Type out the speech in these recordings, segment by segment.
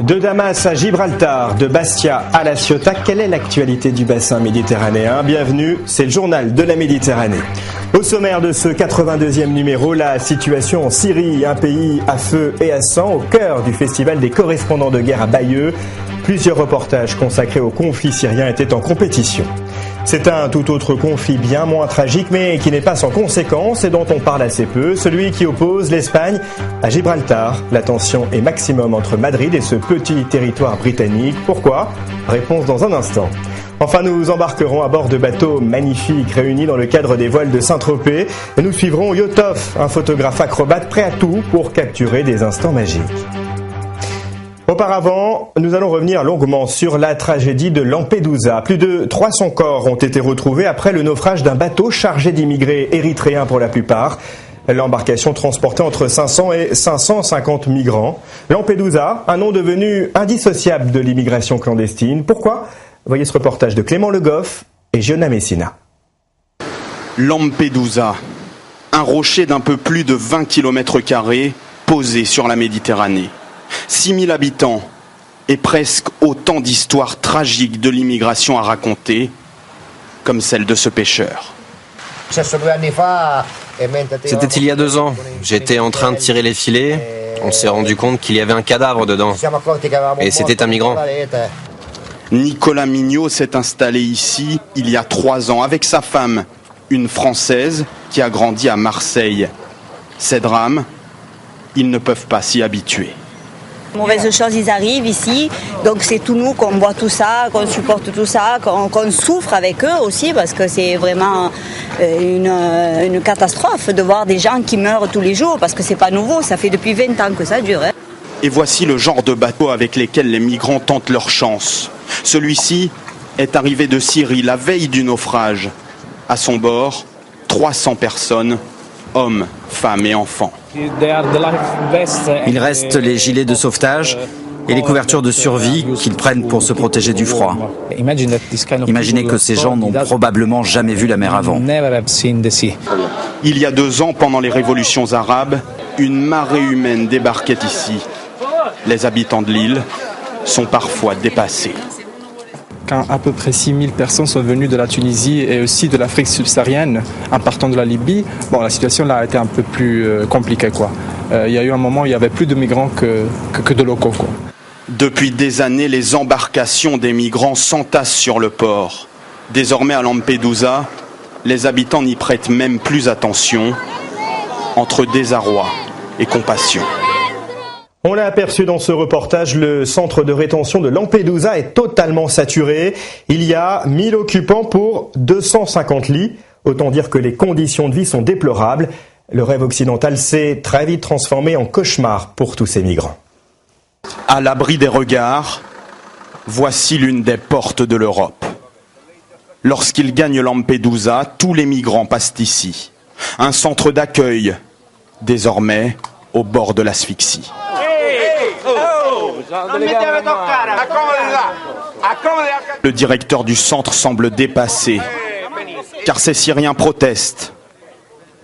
De Damas à Gibraltar, de Bastia à La Ciotat, quelle est l'actualité du bassin méditerranéen? Bienvenue, c'est le journal de la Méditerranée. Au sommaire de ce 82e numéro, la situation en Syrie, un pays à feu et à sang, au cœur du festival des correspondants de guerre à Bayeux. Plusieurs reportages consacrés au conflit syrien étaient en compétition. C'est un tout autre conflit bien moins tragique mais qui n'est pas sans conséquences et dont on parle assez peu, celui qui oppose l'Espagne à Gibraltar. La tension est maximum entre Madrid et ce petit territoire britannique. Pourquoi? Réponse dans un instant. Enfin, nous embarquerons à bord de bateaux magnifiques réunis dans le cadre des voiles de Saint-Tropez et nous suivrons Yotov, un photographe acrobate prêt à tout pour capturer des instants magiques. Auparavant, nous allons revenir longuement sur la tragédie de Lampedusa. Plus de 300 corps ont été retrouvés après le naufrage d'un bateau chargé d'immigrés érythréens pour la plupart. L'embarcation transportait entre 500 et 550 migrants. Lampedusa, un nom devenu indissociable de l'immigration clandestine. Pourquoi? Voyez ce reportage de Clément Le Goff et Giona Messina. Lampedusa, un rocher d'un peu plus de 20 km² posé sur la Méditerranée. 6000 habitants et presque autant d'histoires tragiques de l'immigration à raconter, comme celle de ce pêcheur. C'était il y a 2 ans. J'étais en train de tirer les filets. On s'est rendu compte qu'il y avait un cadavre dedans. Et c'était un migrant. Nicolas Mignot s'est installé ici il y a 3 ans avec sa femme, une Française qui a grandi à Marseille. Ces drames, ils ne peuvent pas s'y habituer. Mauvaises choses, ils arrivent ici, donc c'est tout nous qu'on voit tout ça, qu'on supporte tout ça, qu'on souffre avec eux aussi, parce que c'est vraiment une catastrophe de voir des gens qui meurent tous les jours, parce que c'est pas nouveau, ça fait depuis 20 ans que ça dure. Et voici le genre de bateau avec lesquels les migrants tentent leur chance. Celui-ci est arrivé de Syrie la veille du naufrage. À son bord, 300 personnes, hommes, femmes et enfants. Il reste les gilets de sauvetage et les couvertures de survie qu'ils prennent pour se protéger du froid. Imaginez que ces gens n'ont probablement jamais vu la mer avant. Il y a 2 ans, pendant les révolutions arabes, une marée humaine débarquait ici. Les habitants de l'île sont parfois dépassés. Quand à peu près 6000 personnes sont venues de la Tunisie et aussi de l'Afrique subsaharienne en partant de la Libye, la situation là a été un peu plus compliquée. Il y a eu un moment où il y avait plus de migrants que de locaux. Depuis des années, les embarcations des migrants s'entassent sur le port. Désormais à Lampedusa, les habitants n'y prêtent même plus attention, entre désarroi et compassion. On l'a aperçu dans ce reportage, le centre de rétention de Lampedusa est totalement saturé. Il y a 1000 occupants pour 250 lits. Autant dire que les conditions de vie sont déplorables. Le rêve occidental s'est très vite transformé en cauchemar pour tous ces migrants. À l'abri des regards, voici l'une des portes de l'Europe. Lorsqu'ils gagnent Lampedusa, tous les migrants passent ici. Un centre d'accueil, désormais au bord de l'asphyxie. Le directeur du centre semble dépassé, car ces Syriens protestent.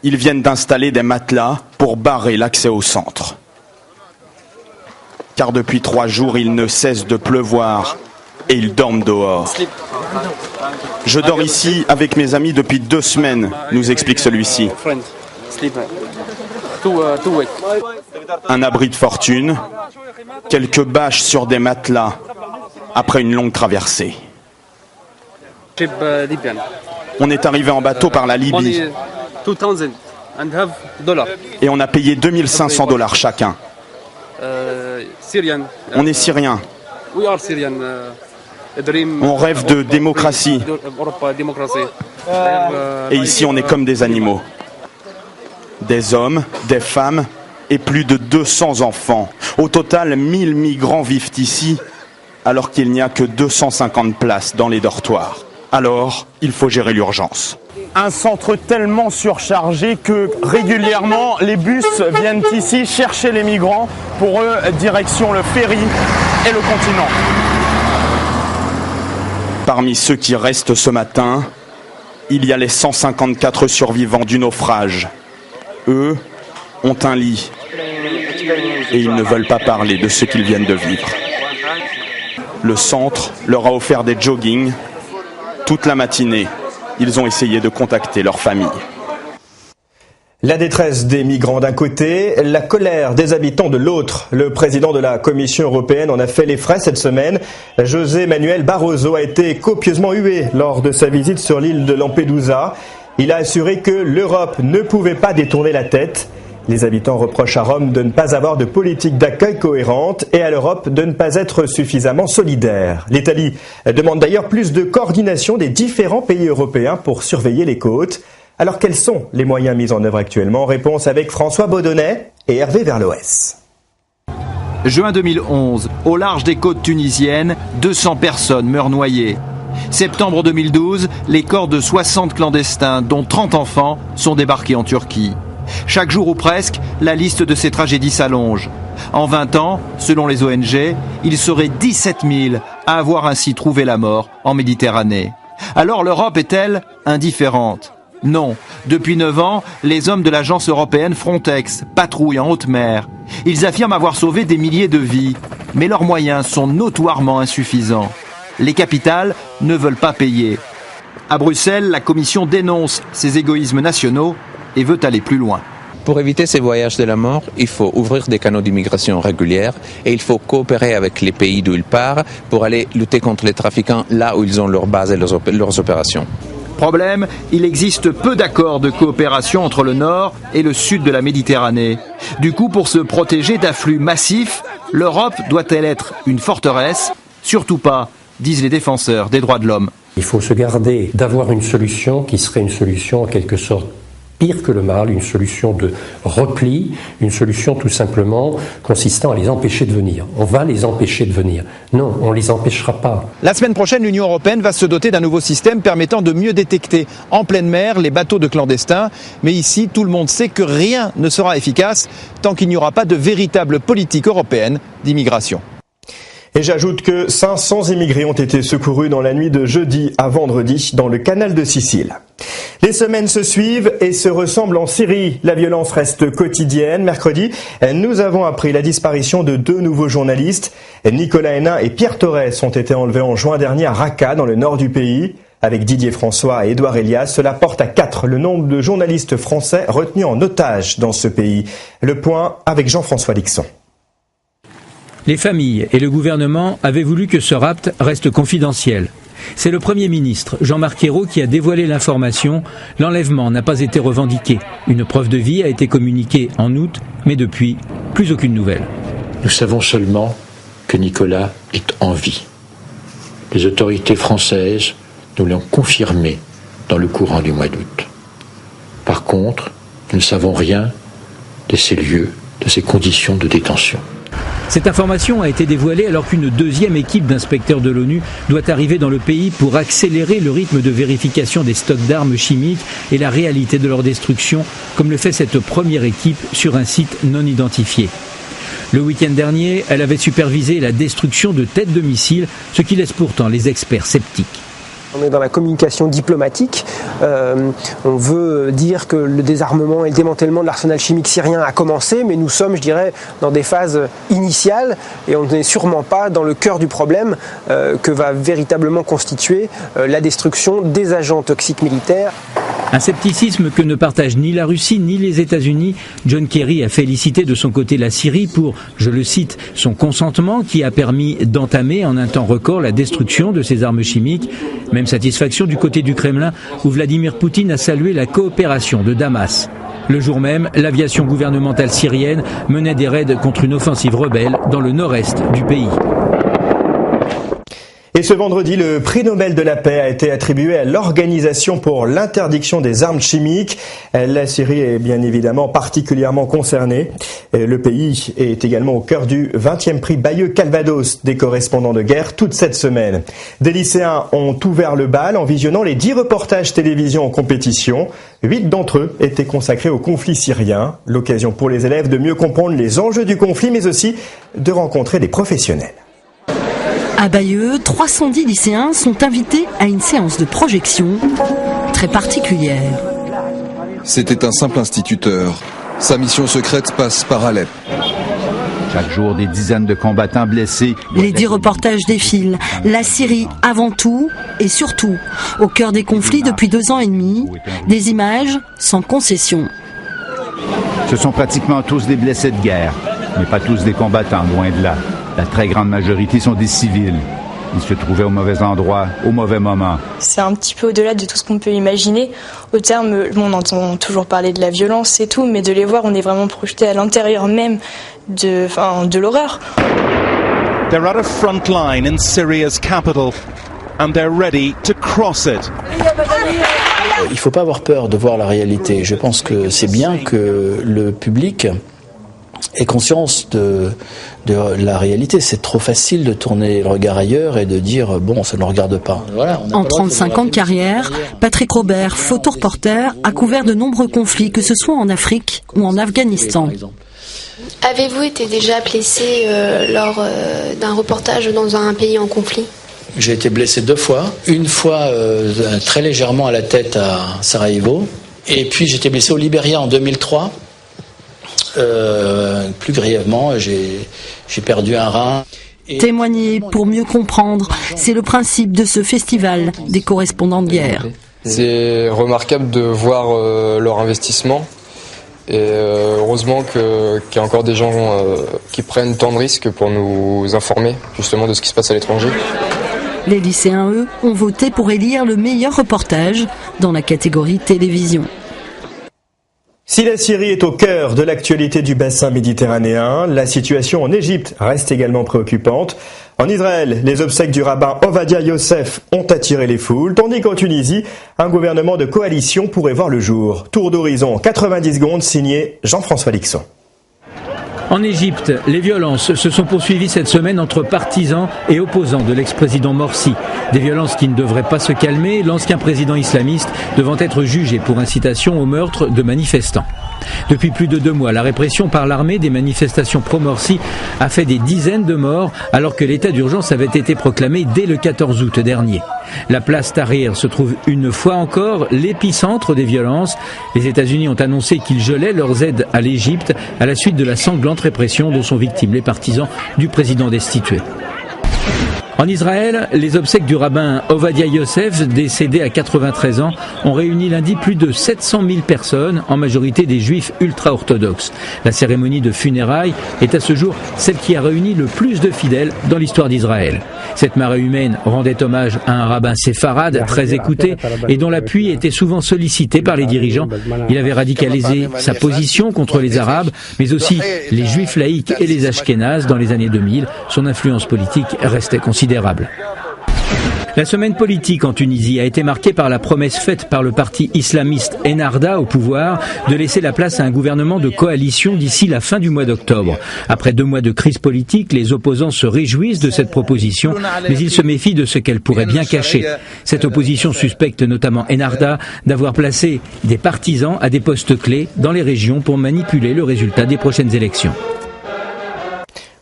Ils viennent d'installer des matelas pour barrer l'accès au centre. Car depuis 3 jours, il ne cesse de pleuvoir et ils dorment dehors. Je dors ici avec mes amis depuis 2 semaines, nous explique celui-ci. Un abri de fortune, quelques bâches sur des matelas après une longue traversée. On est arrivé en bateau par la Libye et on a payé $2500 chacun. On est Syriens. On rêve de démocratie. Et ici on est comme des animaux. Des hommes, des femmes et plus de 200 enfants. Au total, 1000 migrants vivent ici, alors qu'il n'y a que 250 places dans les dortoirs. Alors, il faut gérer l'urgence. Un centre tellement surchargé que régulièrement, les bus viennent ici chercher les migrants. Pour eux, direction le ferry et le continent. Parmi ceux qui restent ce matin, il y a les 154 survivants du naufrage. Eux ont un lit et ils ne veulent pas parler de ce qu'ils viennent de vivre. Le centre leur a offert des joggings. Toute la matinée, ils ont essayé de contacter leur famille. La détresse des migrants d'un côté, la colère des habitants de l'autre. Le président de la Commission européenne en a fait les frais cette semaine. José Manuel Barroso a été copieusement hué lors de sa visite sur l'île de Lampedusa. Il a assuré que l'Europe ne pouvait pas détourner la tête. Les habitants reprochent à Rome de ne pas avoir de politique d'accueil cohérente et à l'Europe de ne pas être suffisamment solidaire. L'Italie demande d'ailleurs plus de coordination des différents pays européens pour surveiller les côtes. Alors quels sont les moyens mis en œuvre actuellement? Réponse avec François Baudonnet et Hervé Verloès. Juin 2011, au large des côtes tunisiennes, 200 personnes meurent noyées. Septembre 2012, les corps de 60 clandestins, dont 30 enfants, sont débarqués en Turquie. Chaque jour ou presque, la liste de ces tragédies s'allonge. En 20 ans, selon les ONG, il serait 17 000 à avoir ainsi trouvé la mort en Méditerranée. Alors l'Europe est-elle indifférente? Non. Depuis 9 ans, les hommes de l'agence européenne Frontex patrouillent en haute mer. Ils affirment avoir sauvé des milliers de vies, mais leurs moyens sont notoirement insuffisants. Les capitales ne veulent pas payer. À Bruxelles, la Commission dénonce ces égoïsmes nationaux et veut aller plus loin. Pour éviter ces voyages de la mort, il faut ouvrir des canaux d'immigration réguliers et il faut coopérer avec les pays d'où ils partent pour aller lutter contre les trafiquants là où ils ont leur base et leurs opérations. Problème, il existe peu d'accords de coopération entre le nord et le sud de la Méditerranée. Du coup, pour se protéger d'afflux massifs, l'Europe doit-elle être une forteresse? Surtout pas, disent les défenseurs des droits de l'homme. Il faut se garder d'avoir une solution qui serait une solution en quelque sorte pire que le mal, une solution de repli, une solution tout simplement consistant à les empêcher de venir. On va les empêcher de venir. Non, on ne les empêchera pas. La semaine prochaine, l'Union européenne va se doter d'un nouveau système permettant de mieux détecter en pleine mer les bateaux de clandestins. Mais ici, tout le monde sait que rien ne sera efficace tant qu'il n'y aura pas de véritable politique européenne d'immigration. Et j'ajoute que 500 immigrés ont été secourus dans la nuit de jeudi à vendredi dans le canal de Sicile. Les semaines se suivent et se ressemblent en Syrie. La violence reste quotidienne. Mercredi, nous avons appris la disparition de 2 nouveaux journalistes. Nicolas Hénin et Pierre Torres ont été enlevés en juin dernier à Raqqa, dans le nord du pays. Avec Didier François et Édouard Elias, cela porte à 4 le nombre de journalistes français retenus en otage dans ce pays. Le point avec Jean-François Lixon. Les familles et le gouvernement avaient voulu que ce rapt reste confidentiel. C'est le Premier ministre, Jean-Marc Ayrault, qui a dévoilé l'information. L'enlèvement n'a pas été revendiqué. Une preuve de vie a été communiquée en août, mais depuis, plus aucune nouvelle. Nous savons seulement que Nicolas est en vie. Les autorités françaises nous l'ont confirmé dans le courant du mois d'août. Par contre, nous ne savons rien de ces lieux, de ces conditions de détention. Cette information a été dévoilée alors qu'une deuxième équipe d'inspecteurs de l'ONU doit arriver dans le pays pour accélérer le rythme de vérification des stocks d'armes chimiques et la réalité de leur destruction, comme le fait cette première équipe sur un site non identifié. Le week-end dernier, elle avait supervisé la destruction de têtes de missiles, ce qui laisse pourtant les experts sceptiques. On est dans la communication diplomatique. On veut dire que le désarmement et le démantèlement de l'arsenal chimique syrien a commencé, mais nous sommes, je dirais, dans des phases initiales et on n'est sûrement pas dans le cœur du problème que va véritablement constituer la destruction des agents toxiques militaires. Un scepticisme que ne partagent ni la Russie ni les États-Unis. John Kerry a félicité de son côté la Syrie pour, je le cite, son consentement qui a permis d'entamer en un temps record la destruction de ces armes chimiques. Même satisfaction du côté du Kremlin où Vladimir Poutine a salué la coopération de Damas. Le jour même, l'aviation gouvernementale syrienne menait des raids contre une offensive rebelle dans le nord-est du pays. Et ce vendredi, le prix Nobel de la paix a été attribué à l'Organisation pour l'interdiction des armes chimiques. La Syrie est bien évidemment particulièrement concernée. Le pays est également au cœur du 20e prix Bayeux-Calvados des correspondants de guerre toute cette semaine. Des lycéens ont ouvert le bal en visionnant les 10 reportages télévision en compétition. 8 d'entre eux étaient consacrés au conflit syrien. L'occasion pour les élèves de mieux comprendre les enjeux du conflit, mais aussi de rencontrer des professionnels. À Bayeux, 310 lycéens sont invités à une séance de projection très particulière. C'était un simple instituteur. Sa mission secrète passe par Alep. Chaque jour, des dizaines de combattants blessés. Les 10 reportages défilent. La Syrie avant tout et surtout. Au cœur des conflits depuis 2 ans et demi. Des images sans concession. Ce sont pratiquement tous des blessés de guerre, mais pas tous des combattants, loin de là. La très grande majorité sont des civils. Ils se trouvaient au mauvais endroit, au mauvais moment. C'est un petit peu au-delà de tout ce qu'on peut imaginer. Au terme, on entend toujours parler de la violence et tout, mais de les voir, on est vraiment projeté à l'intérieur même de l'horreur. They're at a front line in Syria's capital, and they're ready to cross it. Il ne faut pas avoir peur de voir la réalité. Je pense que c'est bien que le public ait conscience de la réalité. C'est trop facile de tourner le regard ailleurs et de dire bon, ça ne nous regarde pas. Voilà, en 35 ans de carrière, Patrick Robert, photoreporter, a couvert de nombreux conflits, que ce soit en Afrique ou en Afghanistan. Avez-vous été déjà blessé lors d'un reportage dans un pays en conflit ? J'ai été blessé 2 fois. Une fois très légèrement à la tête à Sarajevo. Et puis j'étais blessé au Libéria en 2003. Plus grièvement, j'ai perdu un rein. Témoigner pour mieux comprendre, c'est le principe de ce festival des correspondants de guerre. C'est remarquable de voir leur investissement. Et heureusement qu'il y a encore des gens qui prennent tant de risques pour nous informer justement de ce qui se passe à l'étranger. Les lycéens, eux, ont voté pour élire le meilleur reportage dans la catégorie télévision. Si la Syrie est au cœur de l'actualité du bassin méditerranéen, la situation en Égypte reste également préoccupante. En Israël, les obsèques du rabbin Ovadia Yosef ont attiré les foules, tandis qu'en Tunisie, un gouvernement de coalition pourrait voir le jour. Tour d'horizon 90 secondes, signé Jean-François Lixon. En Égypte, les violences se sont poursuivies cette semaine entre partisans et opposants de l'ex-président Morsi. Des violences qui ne devraient pas se calmer, l'ancien président islamiste devant être jugé pour incitation au meurtre de manifestants. Depuis plus de 2 mois, la répression par l'armée des manifestations pro-Morsi a fait des dizaines de morts alors que l'état d'urgence avait été proclamé dès le 14 août dernier. La place Tahrir se trouve une fois encore l'épicentre des violences. Les États-Unis ont annoncé qu'ils gelaient leurs aides à l'Égypte à la suite de la sanglante répression dont sont victimes les partisans du président destitué. En Israël, les obsèques du rabbin Ovadia Yosef, décédé à 93 ans, ont réuni lundi plus de 700 000 personnes, en majorité des juifs ultra-orthodoxes. La cérémonie de funérailles est à ce jour celle qui a réuni le plus de fidèles dans l'histoire d'Israël. Cette marée humaine rendait hommage à un rabbin séfarade très écouté et dont l'appui était souvent sollicité par les dirigeants. Il avait radicalisé sa position contre les Arabes, mais aussi les juifs laïcs et les ashkénazes dans les années 2000. Son influence politique restait considérable. La semaine politique en Tunisie a été marquée par la promesse faite par le parti islamiste Ennahda au pouvoir de laisser la place à un gouvernement de coalition d'ici la fin du mois d'octobre. Après 2 mois de crise politique, les opposants se réjouissent de cette proposition, mais ils se méfient de ce qu'elle pourrait bien cacher. Cette opposition suspecte notamment Ennahda d'avoir placé des partisans à des postes clés dans les régions pour manipuler le résultat des prochaines élections.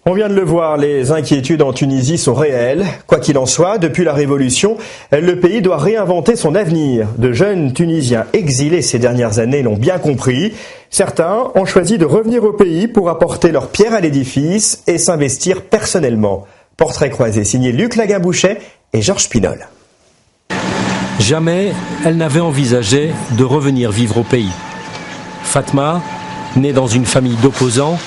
On vient de le voir, les inquiétudes en Tunisie sont réelles. Quoi qu'il en soit, depuis la Révolution, le pays doit réinventer son avenir. De jeunes Tunisiens exilés ces dernières années l'ont bien compris. Certains ont choisi de revenir au pays pour apporter leur pierre à l'édifice et s'investir personnellement. Portrait croisé signé Luc Laguin-Bouchet et Georges Pinol. Jamais elle n'avait envisagé de revenir vivre au pays. Fatma, née dans une famille d'opposants,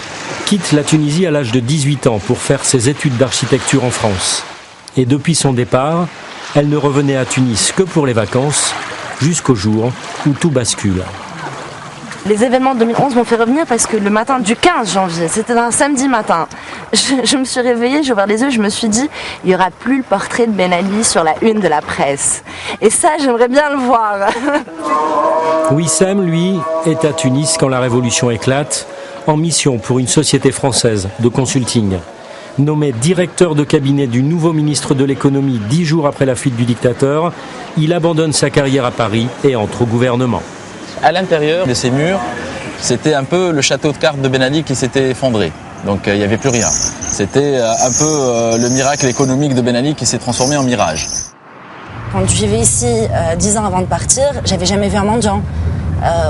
quitte la Tunisie à l'âge de 18 ans pour faire ses études d'architecture en France. Et depuis son départ, elle ne revenait à Tunis que pour les vacances, jusqu'au jour où tout bascule. Les événements de 2011 m'ont fait revenir parce que le matin du 15 janvier, c'était un samedi matin, je me suis réveillée, j'ai ouvert les yeux, je me suis dit, il n'y aura plus le portrait de Ben Ali sur la une de la presse. Et ça, j'aimerais bien le voir. Wissem, lui, est à Tunis quand la révolution éclate, en mission pour une société française de consulting. Nommé directeur de cabinet du nouveau ministre de l'économie 10 jours après la fuite du dictateur, il abandonne sa carrière à Paris et entre au gouvernement. À l'intérieur de ces murs, c'était un peu le château de cartes de Ben Ali qui s'était effondré. Donc il n'y avait plus rien. C'était un peu le miracle économique de Ben Ali qui s'est transformé en mirage. Quand je vivais ici 10 ans avant de partir, j'avais jamais vu un mendiant.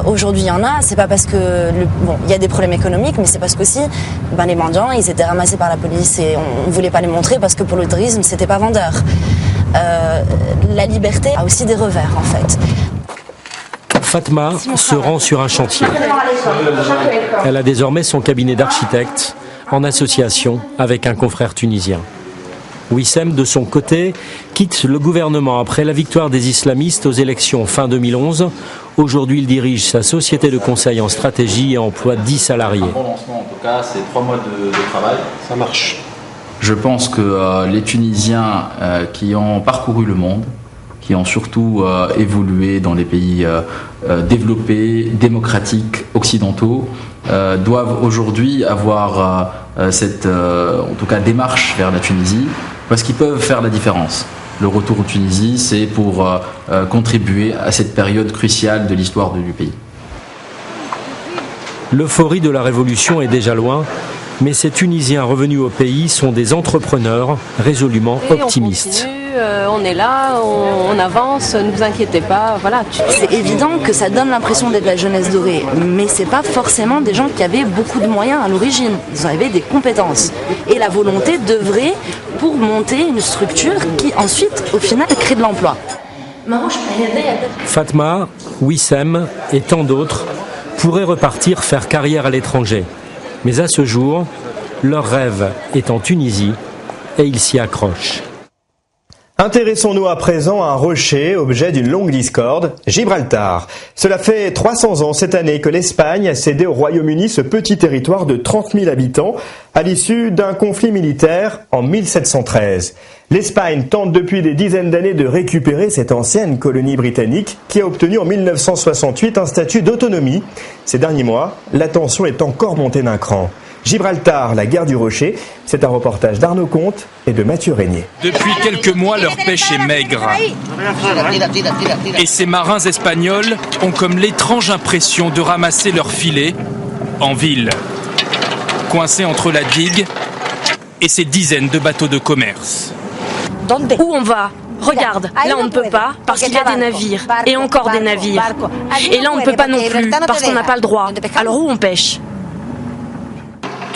Aujourd'hui, il y en a. C'est pas parce que il y a des problèmes économiques, mais c'est parce qu'aussi, les mendiants, ils étaient ramassés par la police et on voulait pas les montrer parce que pour le tourisme, c'était pas vendeur. La liberté a aussi des revers, en fait. Fatma se rend sur un chantier. Elle a désormais son cabinet d'architecte en association avec un confrère tunisien. Wissem, de son côté, quitte le gouvernement après la victoire des islamistes aux élections fin 2011. Aujourd'hui, il dirige sa société de conseil en stratégie et emploie 10 salariés. Un bon lancement, en tout cas, c'est 3 mois de travail. Ça marche. Je pense que les Tunisiens qui ont parcouru le monde, qui ont surtout évolué dans les pays développés, démocratiques, occidentaux, doivent aujourd'hui avoir cette en tout cas, démarche vers la Tunisie, parce qu'ils peuvent faire la différence. Le retour en Tunisie, c'est pour contribuer à cette période cruciale de l'histoire du pays. L'euphorie de la révolution est déjà loin, mais ces Tunisiens revenus au pays sont des entrepreneurs résolument optimistes. On est là, on avance, ne vous inquiétez pas, voilà. C'est évident que ça donne l'impression d'être la jeunesse dorée, mais c'est pas forcément des gens qui avaient beaucoup de moyens à l'origine. Ils avaient des compétences et la volonté d'œuvrer pour monter une structure qui ensuite, au final, crée de l'emploi. Fatma, Wissem et tant d'autres pourraient repartir faire carrière à l'étranger. Mais à ce jour, leur rêve est en Tunisie et ils s'y accrochent. Intéressons-nous à présent à un rocher, objet d'une longue discorde, Gibraltar. Cela fait 300 ans cette année que l'Espagne a cédé au Royaume-Uni ce petit territoire de 30 000 habitants à l'issue d'un conflit militaire en 1713. L'Espagne tente depuis des dizaines d'années de récupérer cette ancienne colonie britannique qui a obtenu en 1968 un statut d'autonomie. Ces derniers mois, la tension est encore montée d'un cran. Gibraltar, la guerre du Rocher, c'est un reportage d'Arnaud Comte et de Mathieu Régnier. Depuis quelques mois, leur pêche est maigre. Et ces marins espagnols ont comme l'étrange impression de ramasser leurs filets en ville, coincés entre la digue et ces dizaines de bateaux de commerce. Où on va ? Regarde, là on ne peut pas parce qu'il y a des navires et encore des navires. Et là on ne peut pas non plus parce qu'on n'a pas le droit. Alors où on pêche ?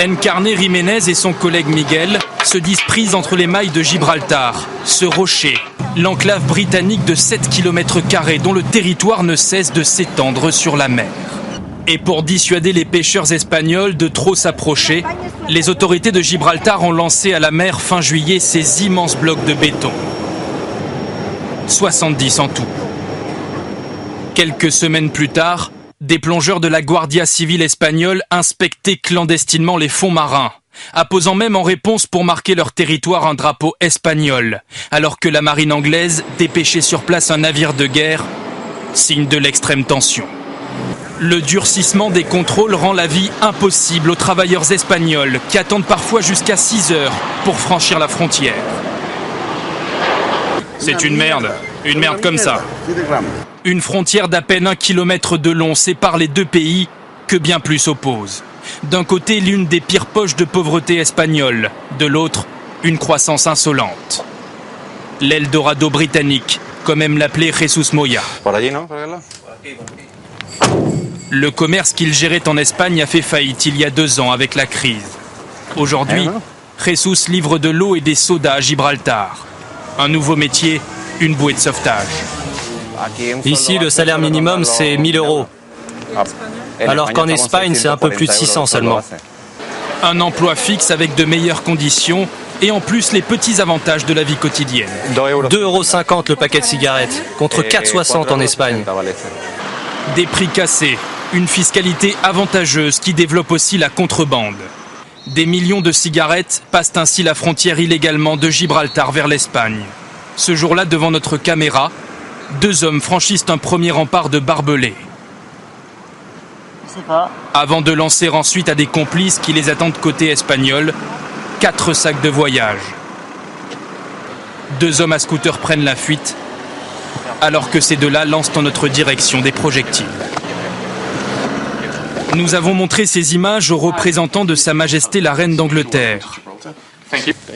Encarné Jiménez et son collègue Miguel se disent prises entre les mailles de Gibraltar, ce rocher, l'enclave britannique de 7 km² dont le territoire ne cesse de s'étendre sur la mer. Et pour dissuader les pêcheurs espagnols de trop s'approcher, les autorités de Gibraltar ont lancé à la mer fin juillet ces immenses blocs de béton. 70 en tout. Quelques semaines plus tard, des plongeurs de la Guardia Civile espagnole inspectaient clandestinement les fonds marins, apposant même en réponse pour marquer leur territoire un drapeau espagnol, alors que la marine anglaise dépêchait sur place un navire de guerre, signe de l'extrême tension. Le durcissement des contrôles rend la vie impossible aux travailleurs espagnols qui attendent parfois jusqu'à 6 heures pour franchir la frontière. C'est une merde comme ça. Une frontière d'à peine 1 kilomètre de long sépare les deux pays que bien plus oppose. D'un côté, l'une des pires poches de pauvreté espagnole, de l'autre, une croissance insolente. L'Eldorado britannique, comme aime l'appeler Jesus Moya. Le commerce qu'il gérait en Espagne a fait faillite il y a 2 ans avec la crise. Aujourd'hui, Jesus livre de l'eau et des sodas à Gibraltar. Un nouveau métier, une bouée de sauvetage. Ici, le salaire minimum, c'est 1 000 €. Alors qu'en Espagne, c'est un peu plus de 600 seulement. Un emploi fixe avec de meilleures conditions et en plus les petits avantages de la vie quotidienne. 2,50 € le paquet de cigarettes, contre 4,60 € en Espagne. Des prix cassés, une fiscalité avantageuse qui développe aussi la contrebande. Des millions de cigarettes passent ainsi la frontière illégalement de Gibraltar vers l'Espagne. Ce jour-là, devant notre caméra, 2 hommes franchissent un premier rempart de barbelés. Avant de lancer ensuite à des complices qui les attendent côté espagnol, 4 sacs de voyage. 2 hommes à scooter prennent la fuite, alors que ces deux-là lancent en notre direction des projectiles. Nous avons montré ces images aux représentants de Sa Majesté la Reine d'Angleterre.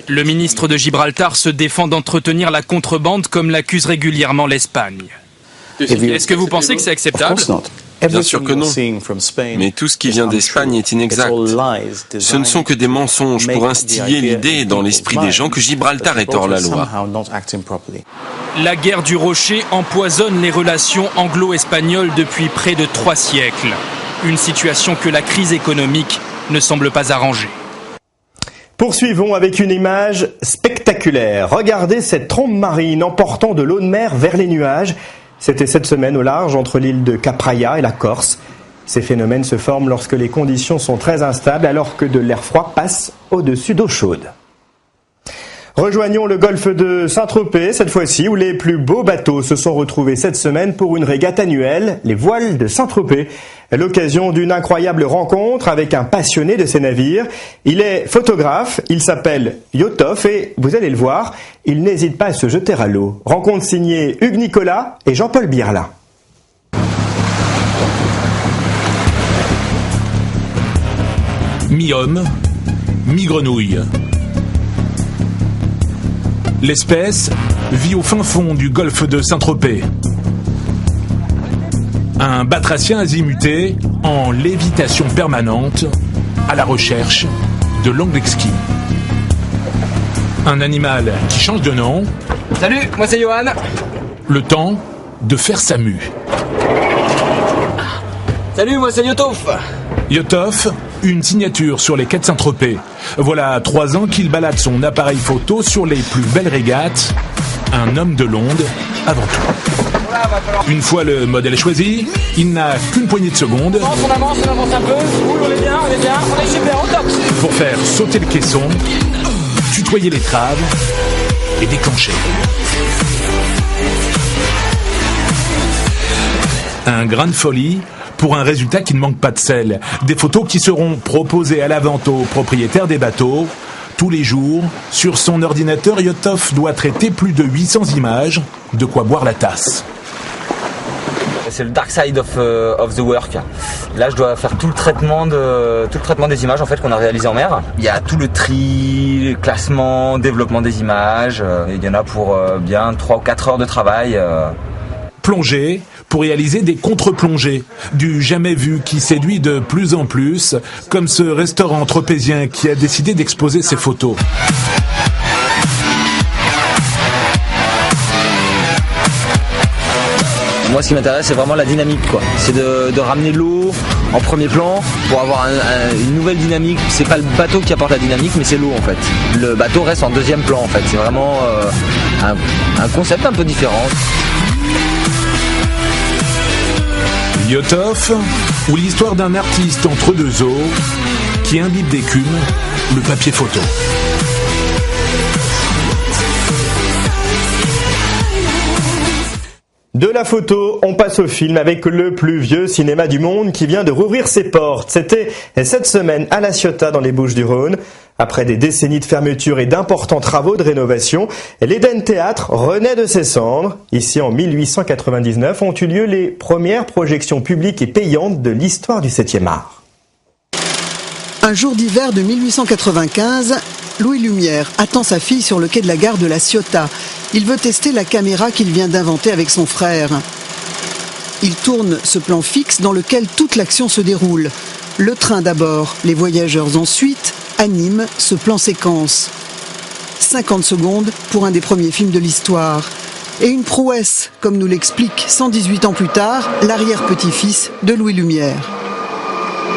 Le ministre de Gibraltar se défend d'entretenir la contrebande comme l'accuse régulièrement l'Espagne. Est-ce que vous pensez que c'est acceptable ? Bien sûr que non. Mais tout ce qui vient d'Espagne est inexact. Ce ne sont que des mensonges pour instiller l'idée dans l'esprit des gens que Gibraltar est hors la loi. La guerre du Rocher empoisonne les relations anglo-espagnoles depuis près de 3 siècles. Une situation que la crise économique ne semble pas arranger. Poursuivons avec une image spectaculaire. Regardez cette trombe marine emportant de l'eau de mer vers les nuages. C'était cette semaine au large entre l'île de Capraia et la Corse. Ces phénomènes se forment lorsque les conditions sont très instables alors que de l'air froid passe au-dessus d'eau chaude. Rejoignons le golfe de Saint-Tropez, cette fois-ci, où les plus beaux bateaux se sont retrouvés cette semaine pour une régate annuelle, les Voiles de Saint-Tropez. L'occasion d'une incroyable rencontre avec un passionné de ces navires. Il est photographe, il s'appelle Yotov et vous allez le voir, il n'hésite pas à se jeter à l'eau. Rencontre signée Hugues Nicolas et Jean-Paul Birlin. Mi-homme, mi-grenouille. L'espèce vit au fin fond du golfe de Saint-Tropez. Un batracien azimuté en lévitation permanente à la recherche de l'angle exquis. Un animal qui change de nom. Salut, moi c'est Johan. Le temps de faire sa mue. Salut, moi c'est Yotov. Yotov, une signature sur les quais de Saint-Tropez. Voilà 3 ans qu'il balade son appareil photo sur les plus belles régates. Un homme de l'onde avant tout. Une fois le modèle choisi, il n'a qu'une poignée de secondes. On avance un peu. On est bien, on est super, au top. Pour faire sauter le caisson, tutoyer l'étrave et déclencher. Un grain de folie pour un résultat qui ne manque pas de sel. Des photos qui seront proposées à la vente aux propriétaires des bateaux. Tous les jours, sur son ordinateur, Yotov doit traiter plus de 800 images, de quoi boire la tasse. C'est le dark side of the work. Là, je dois faire tout le traitement des images en fait qu'on a réalisé en mer. Il y a tout le tri, le classement, développement des images. Il y en a pour bien 3 ou 4 heures de travail. Plongée pour réaliser des contre-plongées, du jamais vu qui séduit de plus en plus, comme ce restaurant tropézien qui a décidé d'exposer ses photos. Moi, ce qui m'intéresse, c'est vraiment la dynamique, quoi. C'est de ramener l'eau en premier plan pour avoir une nouvelle dynamique. C'est pas le bateau qui apporte la dynamique, mais c'est l'eau, en fait. Le bateau reste en deuxième plan, en fait. C'est vraiment un concept un peu différent. Yotov, ou l'histoire d'un artiste entre 2 eaux qui imbibe d'écume le papier photo. De la photo, on passe au film avec le plus vieux cinéma du monde qui vient de rouvrir ses portes. C'était cette semaine à La Ciotat dans les Bouches-du-Rhône. Après des décennies de fermeture et d'importants travaux de rénovation, l'Eden Théâtre renaît de ses cendres. Ici, en 1899, ont eu lieu les premières projections publiques et payantes de l'histoire du 7e art. Un jour d'hiver de 1895, Louis Lumière attend sa fille sur le quai de la gare de La Ciotat. Il veut tester la caméra qu'il vient d'inventer avec son frère. Il tourne ce plan fixe dans lequel toute l'action se déroule. Le train d'abord, les voyageurs ensuite, anime ce plan séquence. 50 secondes pour un des premiers films de l'histoire. Et une prouesse, comme nous l'explique 118 ans plus tard, l'arrière-petit-fils de Louis Lumière.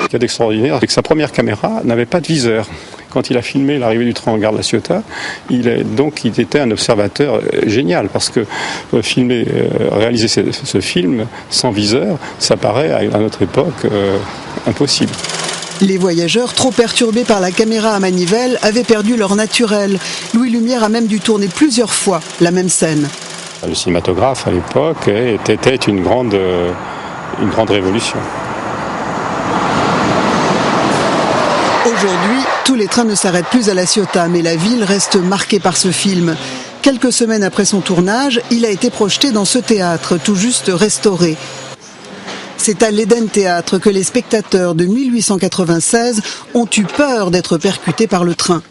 Ce qu'il y a d'extraordinaire, c'est que sa première caméra n'avait pas de viseur. Quand il a filmé l'arrivée du train en gare de La Ciotat, il était un observateur génial, parce que réaliser ce film sans viseur, ça paraît à notre époque impossible. Les voyageurs, trop perturbés par la caméra à manivelle, avaient perdu leur naturel. Louis Lumière a même dû tourner plusieurs fois la même scène. Le cinématographe à l'époque était une grande révolution. Aujourd'hui, tous les trains ne s'arrêtent plus à La Ciotat, mais la ville reste marquée par ce film. Quelques semaines après son tournage, il a été projeté dans ce théâtre, tout juste restauré. C'est à l'Eden Théâtre que les spectateurs de 1896 ont eu peur d'être percutés par le train.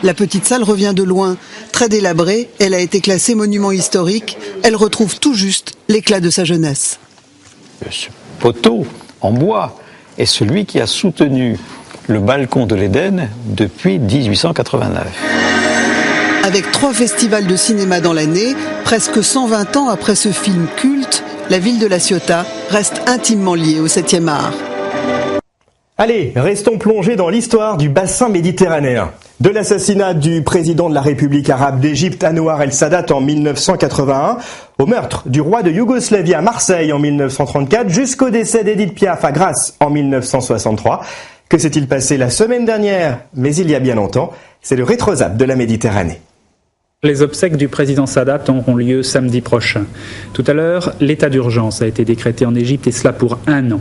La petite salle revient de loin. Très délabrée, elle a été classée monument historique. Elle retrouve tout juste l'éclat de sa jeunesse. poteau en bois est celui qui a soutenu le balcon de l'Éden depuis 1889. Avec 3 festivals de cinéma dans l'année, presque 120 ans après ce film culte, la ville de La Ciotat reste intimement liée au 7e art. Allez, restons plongés dans l'histoire du bassin méditerranéen. De l'assassinat du président de la République arabe d'Égypte, Anouar el-Sadat, en 1981, au meurtre du roi de Yougoslavie à Marseille en 1934, jusqu'au décès d'Edith Piaf à Grasse en 1963. Que s'est-il passé la semaine dernière, mais il y a bien longtemps? C'est le rétrozap de la Méditerranée. Les obsèques du président Sadat auront lieu samedi prochain. Tout à l'heure, l'état d'urgence a été décrété en Égypte et cela pour 1 an.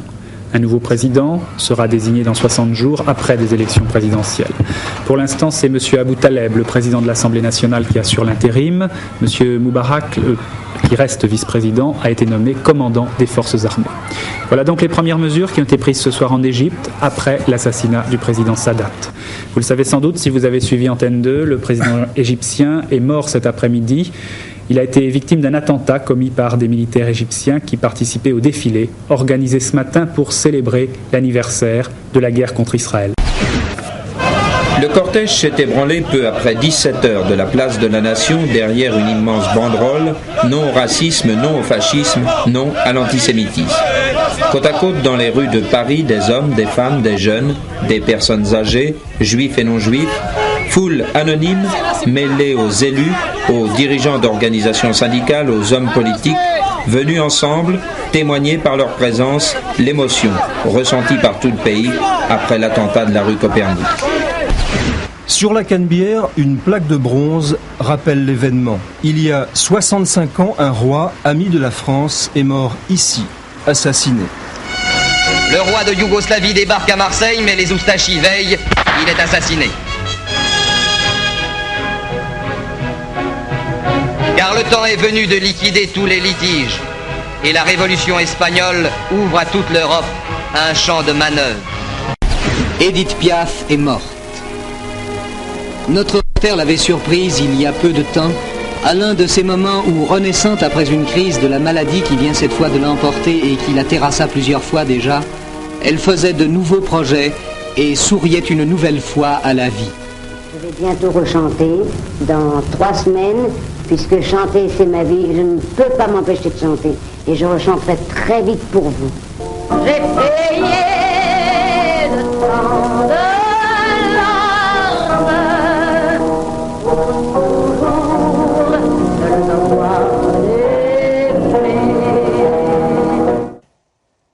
Un nouveau président sera désigné dans 60 jours après des élections présidentielles. Pour l'instant, c'est M. Abou Taleb, le président de l'Assemblée nationale, qui assure l'intérim. M. Moubarak, qui reste vice-président, a été nommé commandant des forces armées. Voilà donc les premières mesures qui ont été prises ce soir en Égypte après l'assassinat du président Sadat. Vous le savez sans doute si vous avez suivi Antenne 2, le président égyptien est mort cet après-midi. Il a été victime d'un attentat commis par des militaires égyptiens qui participaient au défilé organisé ce matin pour célébrer l'anniversaire de la guerre contre Israël. Le cortège s'est ébranlé peu après 17 heures de la place de la Nation derrière une immense banderole « Non au racisme, non au fascisme, non à l'antisémitisme ». Côte à côte dans les rues de Paris, des hommes, des femmes, des jeunes, des personnes âgées, juifs et non-juifs, foule anonyme mêlée aux élus, aux dirigeants d'organisations syndicales, aux hommes politiques, venus ensemble témoigner par leur présence l'émotion ressentie par tout le pays après l'attentat de la rue Copernic. Sur la Canebière, une plaque de bronze rappelle l'événement. Il y a 65 ans, un roi, ami de la France, est mort ici, assassiné. Le roi de Yougoslavie débarque à Marseille, mais les Oustachis veillent, il est assassiné. Car le temps est venu de liquider tous les litiges, et la révolution espagnole ouvre à toute l'Europe un champ de manœuvre. Edith Piaf est morte. Notre reporter l'avait surprise il y a peu de temps, à l'un de ces moments où, renaissante après une crise de la maladie qui vient cette fois de l'emporter et qui la terrassa plusieurs fois déjà, elle faisait de nouveaux projets et souriait une nouvelle fois à la vie. Je vais bientôt rechanter, dans 3 semaines, puisque chanter c'est ma vie, je ne peux pas m'empêcher de chanter. Et je rechanterai très vite pour vous. J'ai payé le temps de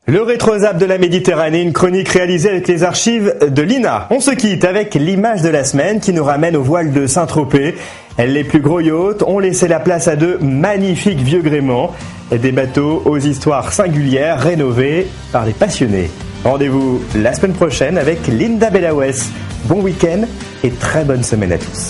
Le rétrozap de la Méditerranée, une chronique réalisée avec les archives de l'INA. On se quitte avec l'image de la semaine qui nous ramène au voile de Saint-Tropez. Les plus gros yachts ont laissé la place à 2 magnifiques vieux gréements. Des bateaux aux histoires singulières rénovés par des passionnés. Rendez-vous la semaine prochaine avec Linda Belawes. Bon week-end et très bonne semaine à tous.